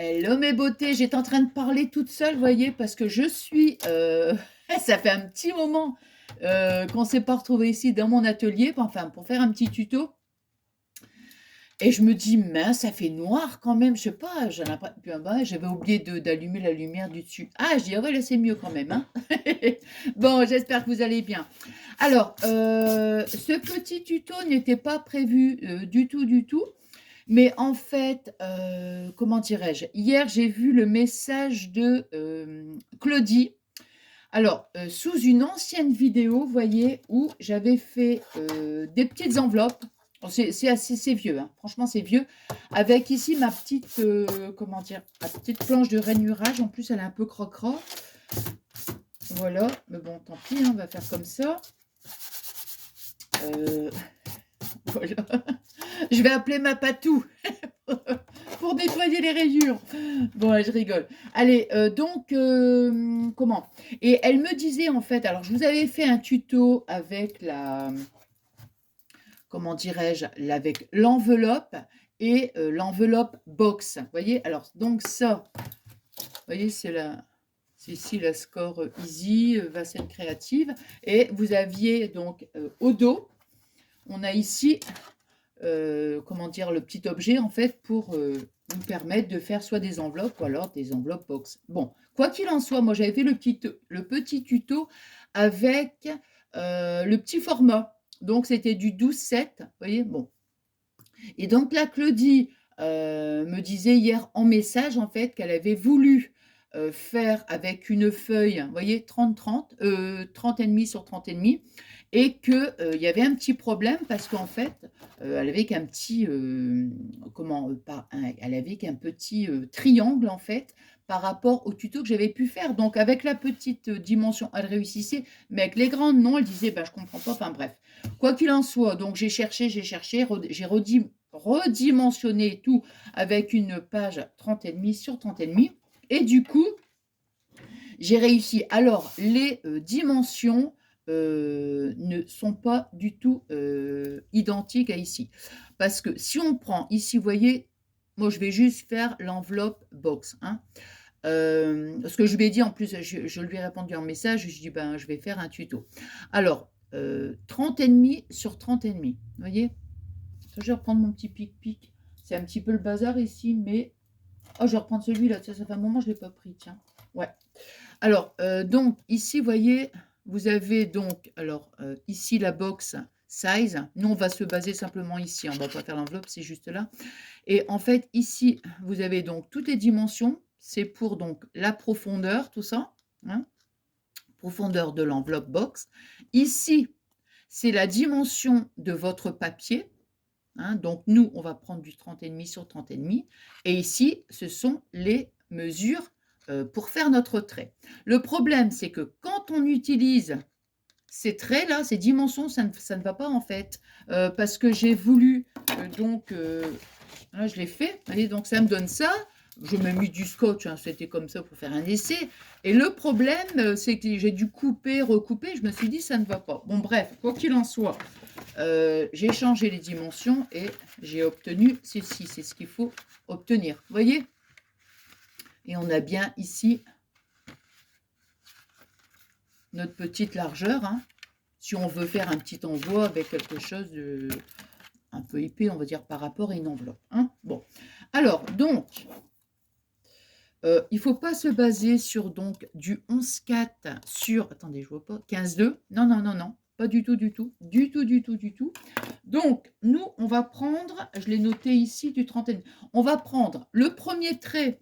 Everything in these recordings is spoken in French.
Hello mes beautés, j'étais en train de parler toute seule, voyez, parce que je suis, ça fait un petit moment qu'on s'est pas retrouvés ici dans mon atelier, enfin pour faire un petit tuto. Et je me dis, mince, ça fait noir quand même, je sais pas, j'avais oublié d'allumer la lumière du dessus. Ah, je dis, ah ouais, là c'est mieux quand même, hein. Bon, j'espère que vous allez bien. Alors, ce petit tuto n'était pas prévu du tout, du tout. Mais en fait, comment dirais-je? Hier, j'ai vu le message de, Claudie. Alors, sous une ancienne vidéo, vous voyez, où j'avais fait, des petites enveloppes. Bon, c'est vieux, hein, franchement, c'est vieux. Avec ici ma petite, comment dire? Ma petite planche de rainurage. En plus, elle est un peu croque-croque. Voilà, mais bon, tant pis, hein, on va faire comme ça. Heu, voilà. Je vais appeler ma Patou. Pour nettoyer les rayures. Bon, ouais, je rigole. Allez, donc, comment? Et elle me disait en fait, alors je vous avais fait un tuto avec la, comment dirais-je? Avec l'enveloppe et l'enveloppe box. Vous voyez? Alors donc ça, vous voyez, c'est ici la Score Easy, Vasselle Créative, et vous aviez donc, au dos, on a ici comment dire, le petit objet en fait pour nous permettre de faire soit des enveloppes ou alors des enveloppes box. Bon, quoi qu'il en soit, moi j'avais fait le petit tuto avec le petit format. Donc c'était du 12-7, vous voyez, bon. Et donc là, Claudie me disait hier en message en fait qu'elle avait voulu faire avec une feuille, vous voyez, 30-30, 30 et demi sur 30 et demi, et que il y avait un petit problème parce qu'en fait, elle avait qu'un petit, comment, pas un, elle avait qu'un petit triangle en fait par rapport au tuto que j'avais pu faire. Donc avec la petite dimension, elle réussissait, mais avec les grandes, non, elle disait, bah, je comprends pas, enfin bref. Quoi qu'il en soit, donc j'ai cherché, j'ai redimensionné tout avec une page 30 et demi sur 30 et demi. Et du coup, j'ai réussi. Alors, les dimensions ne sont pas du tout identiques à ici. Parce que si on prend ici, vous voyez, moi je vais juste faire l'enveloppe box, hein. Ce que je lui ai dit en plus, je lui ai répondu en message, je dis ben je vais faire un tuto. Alors, 30 et demi sur 30 et demi, vous voyez? Je vais reprendre mon petit pic-pic. C'est un petit peu le bazar ici, mais oh, je vais reprendre celui-là. Ça fait un moment que je ne l'ai pas pris, tiens. Ouais. Alors, donc, ici, vous voyez, vous avez donc, alors, ici, la box size. Nous, on va se baser simplement ici. On ne va pas faire l'enveloppe, c'est juste là. Et en fait, ici, vous avez donc toutes les dimensions. C'est pour donc la profondeur, tout ça, hein, profondeur de l'enveloppe box. Ici, c'est la dimension de votre papier. Hein, donc, nous, on va prendre du 30,5 sur 30,5. Et ici, ce sont les mesures pour faire notre trait. Le problème, c'est que quand on utilise ces traits-là, ces dimensions, ça ne va pas en fait. Parce que j'ai voulu, donc, là, je l'ai fait. Allez, donc ça me donne ça. Je m'ai mis du scotch, hein, c'était comme ça pour faire un essai. Et le problème, c'est que j'ai dû couper, recouper. Je me suis dit, ça ne va pas. Bon, bref, quoi qu'il en soit, j'ai changé les dimensions et j'ai obtenu ceci. C'est ce qu'il faut obtenir. Vous voyez? Et on a bien ici notre petite largeur. Hein, si on veut faire un petit envoi avec quelque chose de un peu épais, on va dire, par rapport à une enveloppe. Hein. Bon. Alors, donc, il ne faut pas se baser sur donc du 11,4 sur, attendez, je vois pas, 15,2. Non, non, non, non, pas du tout, du tout, du tout, du tout, du tout. Donc, nous, on va prendre, je l'ai noté ici, du 30. On va prendre le premier trait,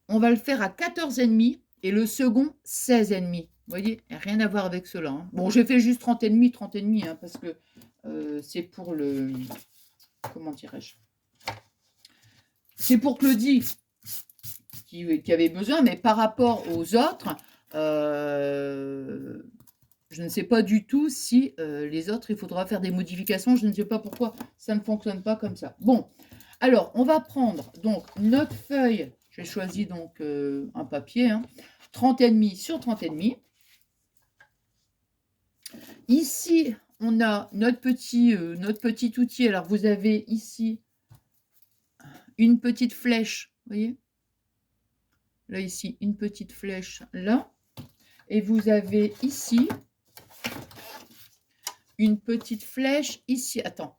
on va le faire à 14,5 et le second, 16,5. Vous voyez, il n'y a rien à voir avec cela. Hein. Bon, j'ai fait juste 30,5, 30,5, hein, parce que c'est pour le, comment dirais-je, c'est pour Claudie qui avait besoin, mais par rapport aux autres, je ne sais pas du tout si les autres, il faudra faire des modifications. Je ne sais pas pourquoi ça ne fonctionne pas comme ça. Bon, alors, on va prendre donc notre feuille. J'ai choisi donc un papier, hein, 30,5 sur 30,5. Ici, on a notre petit outil. Alors, vous avez ici une petite flèche, vous voyez? Là, ici, une petite flèche là. Et vous avez ici une petite flèche ici. Attends.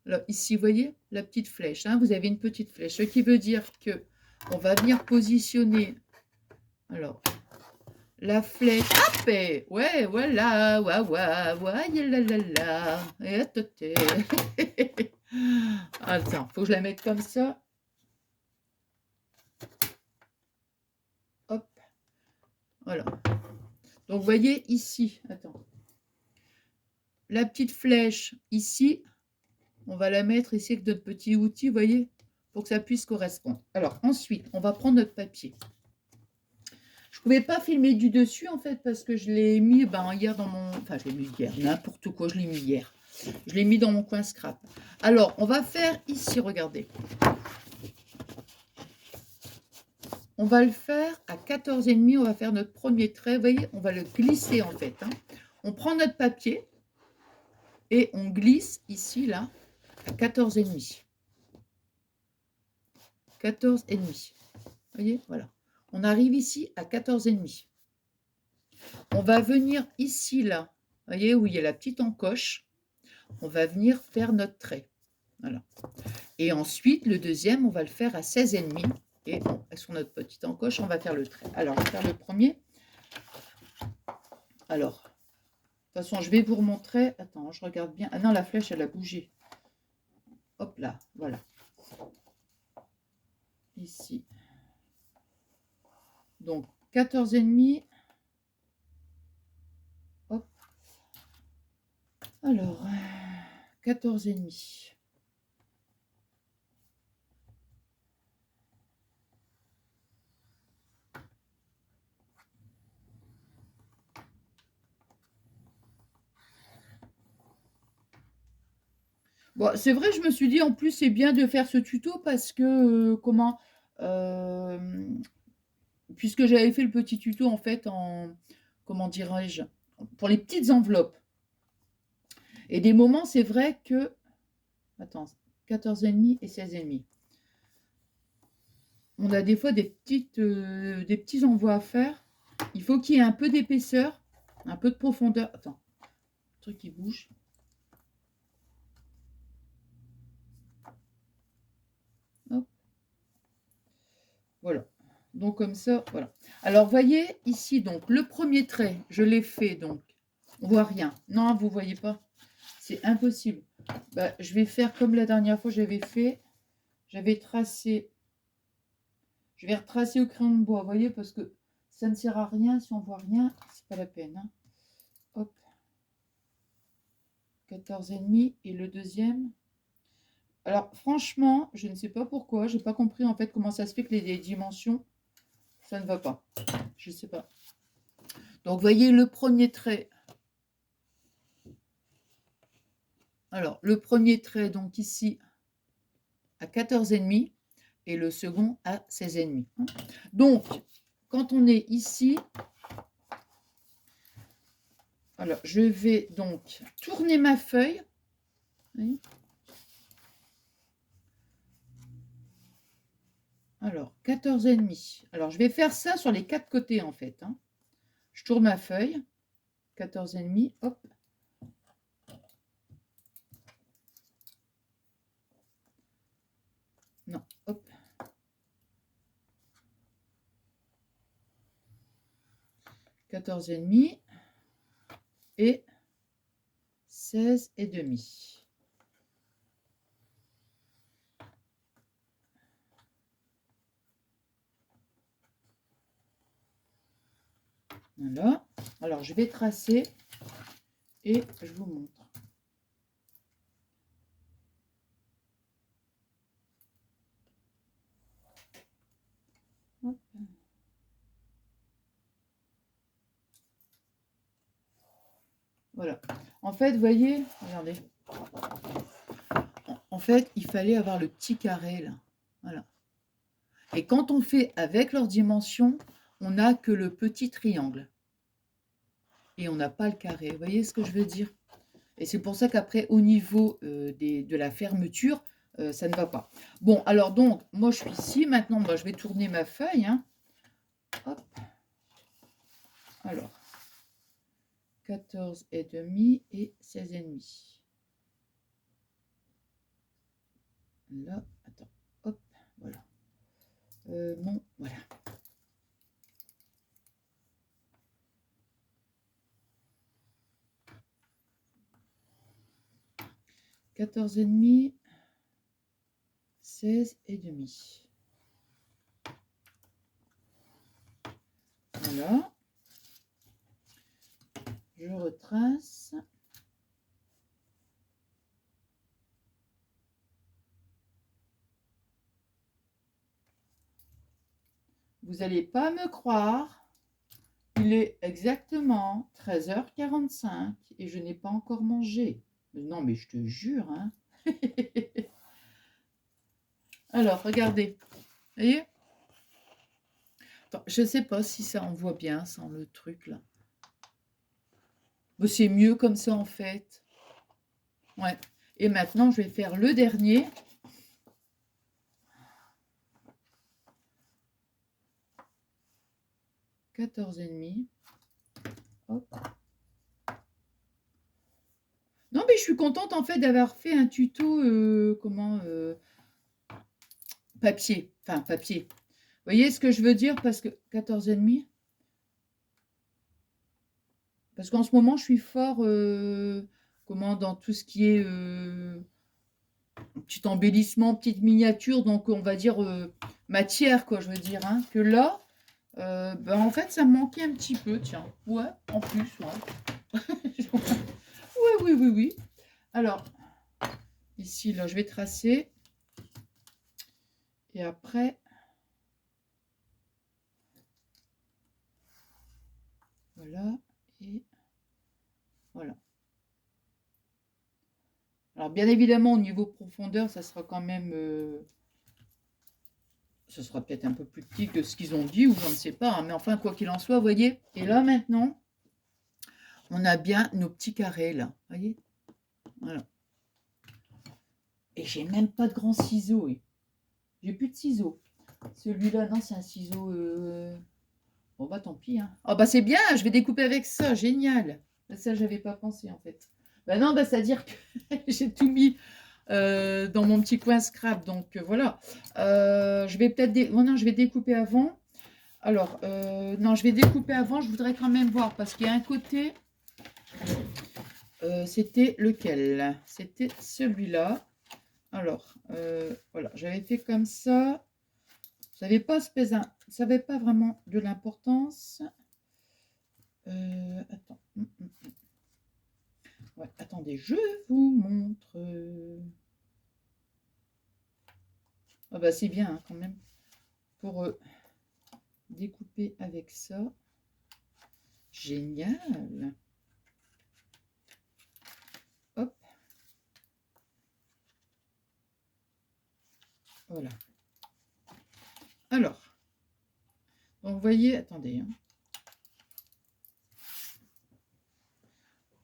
Là, ici, vous voyez la petite flèche. Hein, vous avez une petite flèche. Ce qui veut dire que on va venir positionner. Alors, la flèche. Hop, ouais, voilà. Wa, wa, wa, la, la. Et attends, faut que je la mette comme ça. Hop. Voilà. Donc, vous voyez ici. Attends. La petite flèche ici. On va la mettre ici avec notre petit outil, vous voyez, pour que ça puisse correspondre. Alors, ensuite, on va prendre notre papier. Je ne pouvais pas filmer du dessus, en fait, parce que je l'ai mis hier dans mon... Enfin, je l'ai mis hier, n'importe quoi, je l'ai mis hier. Je l'ai mis dans mon coin scrap. Alors, on va faire ici, regardez. On va le faire à 14,5, on va faire notre premier trait. Vous voyez, on va le glisser, en fait. Hein. On prend notre papier et on glisse ici, là, à 14,5. 14,5. Vous voyez, voilà. On arrive ici à 14,5. On va venir ici, là. Vous voyez, où il y a la petite encoche. On va venir faire notre trait. Voilà. Et ensuite, le deuxième, on va le faire à 16,5. Et sur notre petite encoche, on va faire le trait. Alors, je vais faire le premier. Alors, de toute façon, je vais vous remontrer. Attends, je regarde bien. Ah non, la flèche, elle a bougé. Hop là, voilà. Ici. Donc, 14,5. Hop. Alors, 14,5. Bon, c'est vrai, je me suis dit, en plus, c'est bien de faire ce tuto parce que, puisque j'avais fait le petit tuto, en fait, comment dirais-je, pour les petites enveloppes. Et des moments, c'est vrai que, attends, 14,5 et 16,5. On a des fois des petits envois à faire. Il faut qu'il y ait un peu d'épaisseur, un peu de profondeur. Attends, le truc qui bouge. Hop. Voilà. Donc comme ça, voilà. Alors voyez ici, donc le premier trait, je l'ai fait, donc on voit rien. Non, vous voyez pas. C'est impossible. Bah, je vais faire comme la dernière fois j'avais fait. J'avais tracé. Je vais retracer au crayon de bois, vous voyez, parce que ça ne sert à rien. Si on voit rien, c'est pas la peine. Hein. Hop. 14,5 et le deuxième. Alors franchement, je ne sais pas pourquoi. J'ai pas compris en fait comment ça se fait que les dimensions, ça ne va pas. Je ne sais pas. Donc, voyez le premier trait. Alors, le premier trait, donc ici, à 14,5 et le second à 16,5. Donc, quand on est ici, alors, je vais donc tourner ma feuille. Oui. Alors, 14,5. Alors, je vais faire ça sur les quatre côtés, en fait. Hein. Je tourne ma feuille. 14,5, hop. Non, hop. 14,5 et 16,5. Voilà. Alors, je vais tracer et je vous montre. Hop. Voilà. En fait, vous voyez, regardez. En fait, il fallait avoir le petit carré là. Voilà. Et quand on fait avec leurs dimensions, on n'a que le petit triangle. Et on n'a pas le carré. Vous voyez ce que je veux dire? Et c'est pour ça qu'après, au niveau de la fermeture, ça ne va pas. Bon, alors donc, moi, je suis ici. Maintenant, bah, je vais tourner ma feuille, hein. Hop. Alors, 14,5 et 16,5. Là, attends, hop, voilà. Bon, voilà. 14,5, 16,5. Voilà. Je retrace. Vous n'allez pas me croire, il est exactement 13h45 et je n'ai pas encore mangé. Non, mais je te jure, hein. Alors, regardez. Vous voyez? Attends, je ne sais pas si ça en voit bien sans le truc là. Mais c'est mieux comme ça en fait. Ouais. Et maintenant, je vais faire le dernier. « 14,5. Hop. Non, mais je suis contente en fait d'avoir fait un tuto papier. Enfin, papier. Vous voyez ce que je veux dire? Parce que 14,5. Parce qu'en ce moment, je suis fort dans tout ce qui est petit embellissement, petite miniature, donc on va dire matière, quoi, je veux dire. Hein, que là, ben, en fait, ça me manquait un petit peu, tiens. Ouais, en plus, ouais. Oui, oui, oui, oui. Alors, ici, là, je vais tracer. Et après, voilà. Et voilà. Alors, bien évidemment, au niveau profondeur, ça sera quand même... ce sera peut-être un peu plus petit que ce qu'ils ont dit, ou je ne sais pas. Hein, mais enfin, quoi qu'il en soit, vous voyez. Et là, maintenant, on a bien nos petits carrés, là. Vous voyez? Voilà. Et j'ai même pas de grands ciseaux. J'ai plus de ciseaux. Celui-là, non, c'est un ciseau... Bon, bah, tant pis. Hein. Oh, bah, c'est bien, je vais découper avec ça. Génial. Ça, j'avais pas pensé, en fait. Bah non, bah, c'est-à-dire que j'ai tout mis dans mon petit coin scrap. Donc, voilà. Je vais peut-être... Oh, non, je vais découper avant. Alors, non, je vais découper avant. Je voudrais quand même voir, parce qu'il y a un côté... c'était lequel? C'était celui-là. Alors, voilà, j'avais fait comme ça. Ça n'avait pas vraiment de l'importance. Attends. Ouais, attendez, je vous montre. Ah bah c'est bien hein, quand même pour découper avec ça. Génial. Hop. Voilà. Alors, donc vous voyez, attendez. Hein.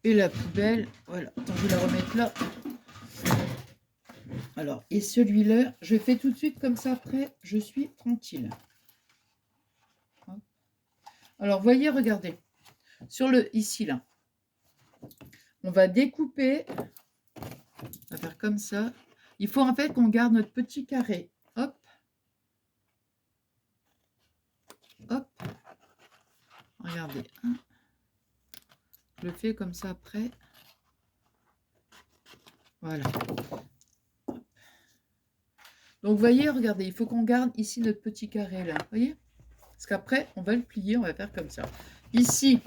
Et la poubelle, voilà. Attends, je vais la remettre là. Alors, et celui-là, je fais tout de suite comme ça, après, je suis tranquille. Hop. Alors, voyez, regardez. Sur le, ici, là, on va découper. On va faire comme ça. Il faut en fait qu'on garde notre petit carré. Hop. Hop. Regardez. Hein. Je le fais comme ça après. Voilà. Donc, vous voyez, regardez, il faut qu'on garde ici notre petit carré là. Vous voyez? Parce qu'après, on va le plier, on va faire comme ça. Ici,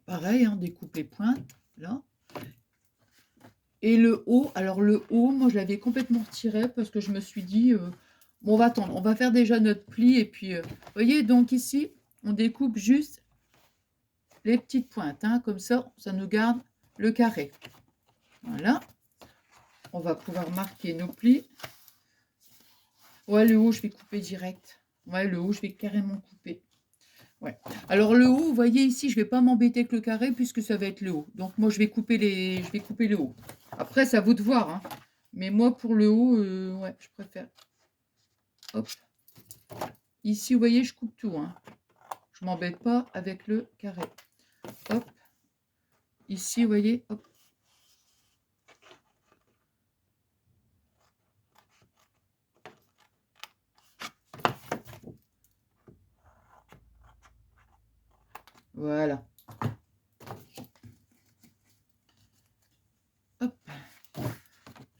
pareil, hein, découpe les pointes, là. Et le haut, alors le haut, moi, je l'avais complètement retiré parce que je me suis dit, bon, on va attendre, on va faire déjà notre pli. Et puis, vous voyez, donc ici, on découpe juste les petites pointes, hein, comme ça, ça nous garde le carré. Voilà. On va pouvoir marquer nos plis. Ouais, le haut, je vais couper direct. Ouais, le haut, je vais carrément couper. Ouais. Alors, le haut, vous voyez ici, je ne vais pas m'embêter avec le carré puisque ça va être le haut. Donc, moi, je vais couper le haut. Après, c'est à vous de voir. Hein. Mais moi, pour le haut, ouais, je préfère. Hop. Ici, vous voyez, je coupe tout. Hein. Je m'embête pas avec le carré. Hop. Ici, vous voyez, hop. Voilà. Hop.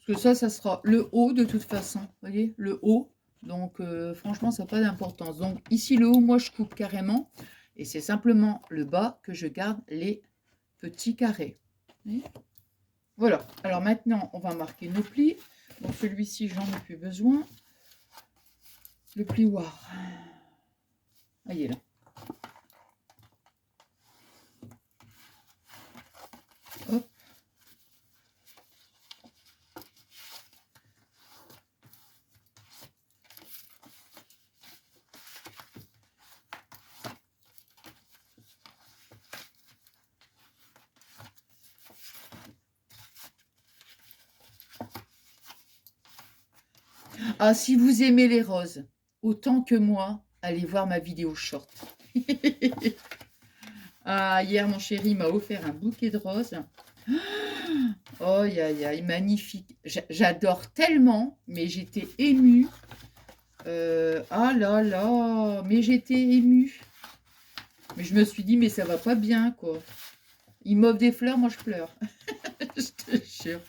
Parce que ça sera le haut de toute façon. Vous voyez, le haut. Donc, franchement, ça n'a pas d'importance. Donc, ici, le haut, moi, je coupe carrément. Et c'est simplement le bas que je garde les petits carrés. Voilà. Alors, maintenant, on va marquer nos plis. Donc, celui-ci, j'en ai plus besoin. Le plioir. Ah, il est là. Hop. Ah, si vous aimez les roses, autant que moi, allez voir ma vidéo short. Ah, hier, mon chéri m'a offert un bouquet de roses. Oh, magnifique. J'adore tellement, mais j'étais émue. Ah là là, mais j'étais émue. Mais je me suis dit, mais ça va pas bien, quoi. Il m'offre des fleurs, moi je pleure. Je te jure.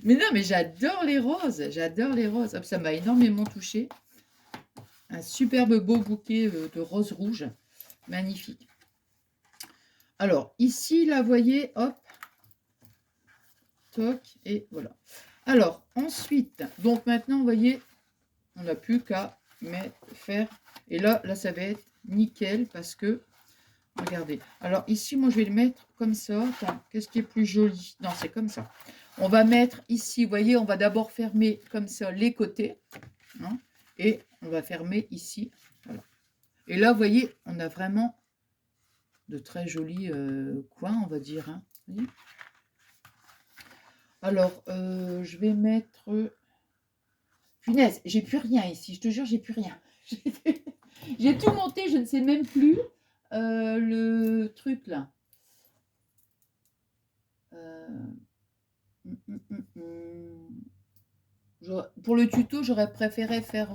Mais non, mais j'adore les roses. J'adore les roses. Hop, ça m'a énormément touchée. Un superbe beau bouquet de roses rouges. Magnifique. Alors, ici, là, vous voyez, hop. Toc, et voilà. Alors, ensuite, donc maintenant, vous voyez, on n'a plus qu'à faire. Et là, ça va être nickel parce que, regardez. Alors, ici, moi, je vais le mettre comme ça. Attends, qu'est-ce qui est plus joli? Non, c'est comme ça. On va mettre ici, vous voyez, on va d'abord fermer comme ça les côtés. Hein, et on va fermer ici. Voilà. Et là, vous voyez, on a vraiment de très jolis coins, on va dire. Hein, vous voyez. Alors, je vais mettre... Punaise, j'ai plus rien ici, je te jure, j'ai plus rien. J'ai tout monté, je ne sais même plus le truc là. Pour le tuto, j'aurais préféré faire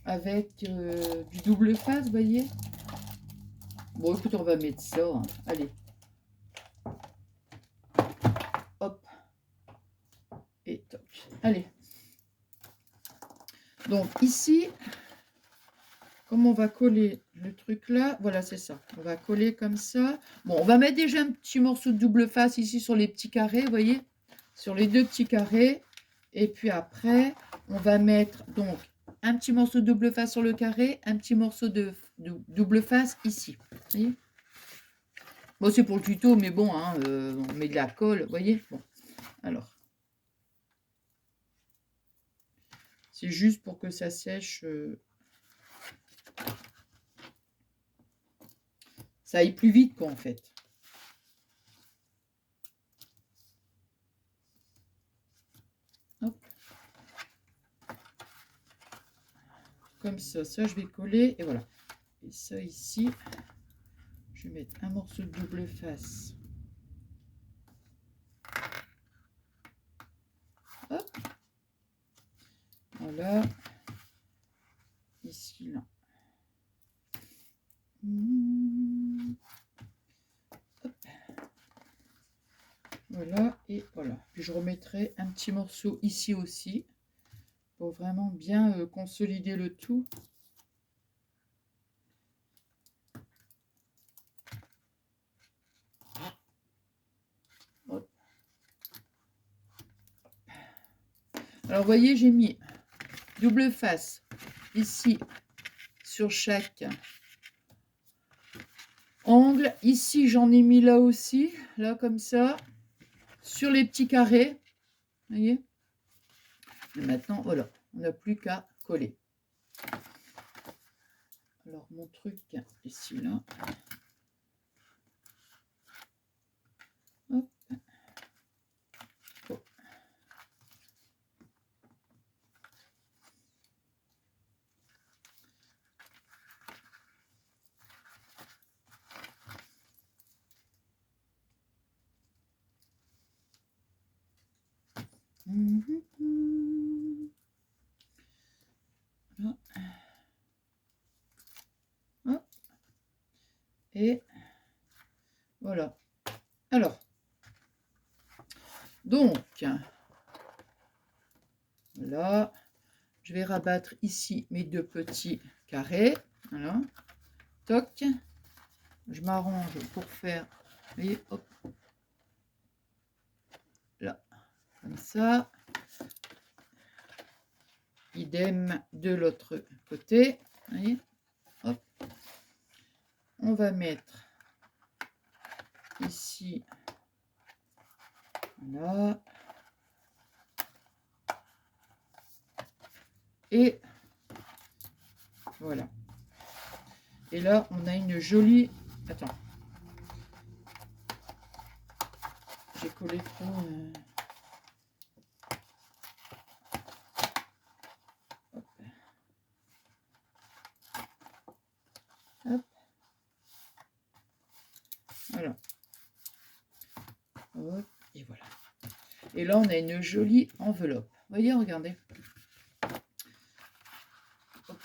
avec du double face, vous voyez. Bon, écoute, on va mettre ça. Hein. Allez. Hop. Et toc. Allez. Donc ici, comme on va coller le truc là, voilà, c'est ça. On va coller comme ça. Bon, on va mettre déjà un petit morceau de double face ici sur les petits carrés, vous voyez, sur les deux petits carrés. Et puis après, on va mettre donc un petit morceau de double face sur le carré, un petit morceau de double face ici. Vous voyez. Bon, c'est pour le tuto, mais bon, hein, on met de la colle, vous voyez. Bon, alors. C'est juste pour que ça sèche. Ça aille plus vite, quoi, en fait. Hop. Comme ça, je vais coller, et voilà. Et ça, ici, je vais mettre un morceau de double face. Hop. Voilà. Ici, là. Hop. Voilà, et voilà. Puis je remettrai un petit morceau ici aussi, pour vraiment bien consolider le tout. Hop. Alors, vous voyez, j'ai mis double face ici sur chaque angle. Ici, j'en ai mis là aussi, là comme ça, sur les petits carrés. Vous voyez. Et maintenant, voilà, on n'a plus qu'à coller. Alors, mon truc ici, là. Hop. Oh. je vais rabattre ici mes 2 petits carrés. Voilà. Toc. Je m'arrange pour faire, vous voyez, hop, là, comme ça. Idem de l'autre côté. Vous voyez, hop. On va mettre ici, voilà. Et voilà. Et là, on a une jolie... Attends. J'ai collé trop... Hop. Hop. Voilà. Hop. Et voilà. Et là, on a une jolie enveloppe. Vous voyez, regardez. Hop.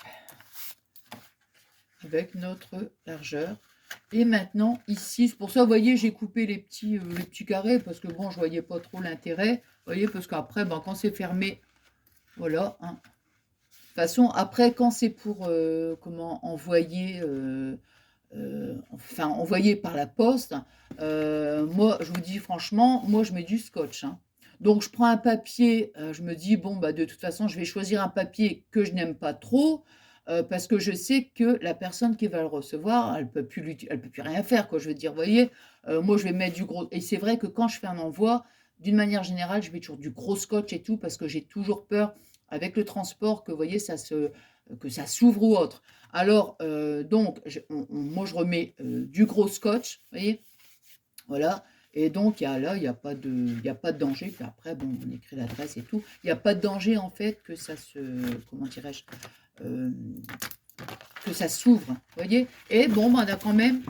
Avec notre largeur. Et maintenant, ici, c'est pour ça, vous voyez, j'ai coupé les petits carrés, parce que bon, je voyais pas trop l'intérêt. Vous voyez, parce qu'après, ben, quand c'est fermé, voilà. Hein. De toute façon, après, quand c'est pour comment envoyer, enfin, envoyer par la poste, moi, je vous dis franchement, moi, je mets du scotch. Hein. Donc, je prends un papier, je me dis, bon, bah, de toute façon, je vais choisir un papier que je n'aime pas trop, parce que je sais que la personne qui va le recevoir, elle peut plus rien faire, quoi. Je veux dire, vous voyez, moi, je vais mettre du gros. Et c'est vrai que quand je fais un envoi, d'une manière générale, je mets toujours du gros scotch et tout, parce que j'ai toujours peur, avec le transport, que, vous voyez, que ça s'ouvre ou autre. Alors, donc, moi, je remets du gros scotch, vous voyez, voilà. Et donc, là, il n'y a pas de danger. Puis après, bon, on écrit l'adresse et tout. Il n'y a pas de danger, en fait, que ça se, comment dirais-je, que ça s'ouvre, vous voyez. Et bon, ben, on a quand même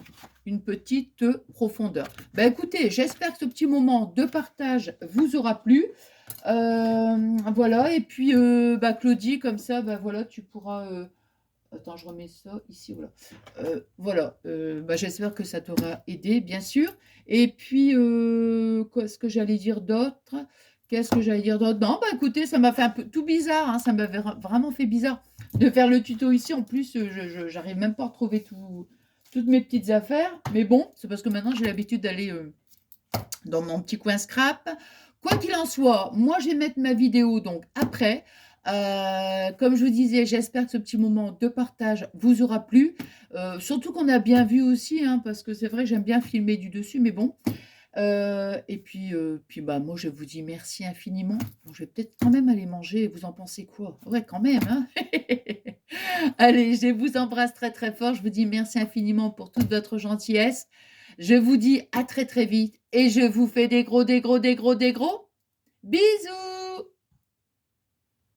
une petite profondeur. Ben, écoutez, j'espère que ce petit moment de partage vous aura plu. Voilà, et puis, bah, Claudie, comme ça, bah, voilà, tu pourras... attends, je remets ça ici, voilà. Voilà, bah, j'espère que ça t'aura aidé, bien sûr. Et puis, qu'est-ce que j'allais dire d'autre? Qu'est-ce que j'allais dire d'autre? Non, bah écoutez, ça m'a fait un peu tout bizarre, hein, ça m'avait vraiment fait bizarre de faire le tuto ici. En plus, j'arrive même pas à retrouver toutes mes petites affaires. Mais bon, c'est parce que maintenant j'ai l'habitude d'aller dans mon petit coin scrap. Quoi qu'il en soit, moi je vais mettre ma vidéo donc après. Comme je vous disais, j'espère que ce petit moment de partage vous aura plu. Surtout qu'on a bien vu aussi, hein, parce que c'est vrai que j'aime bien filmer du dessus, mais bon. Et puis bah, moi je vous dis merci infiniment. Bon, je vais peut-être quand même aller manger. Vous en pensez quoi? Ouais, quand même. Hein. Allez, je vous embrasse très très fort. Je vous dis merci infiniment pour toute votre gentillesse. Je vous dis à très très vite et je vous fais des gros bisous.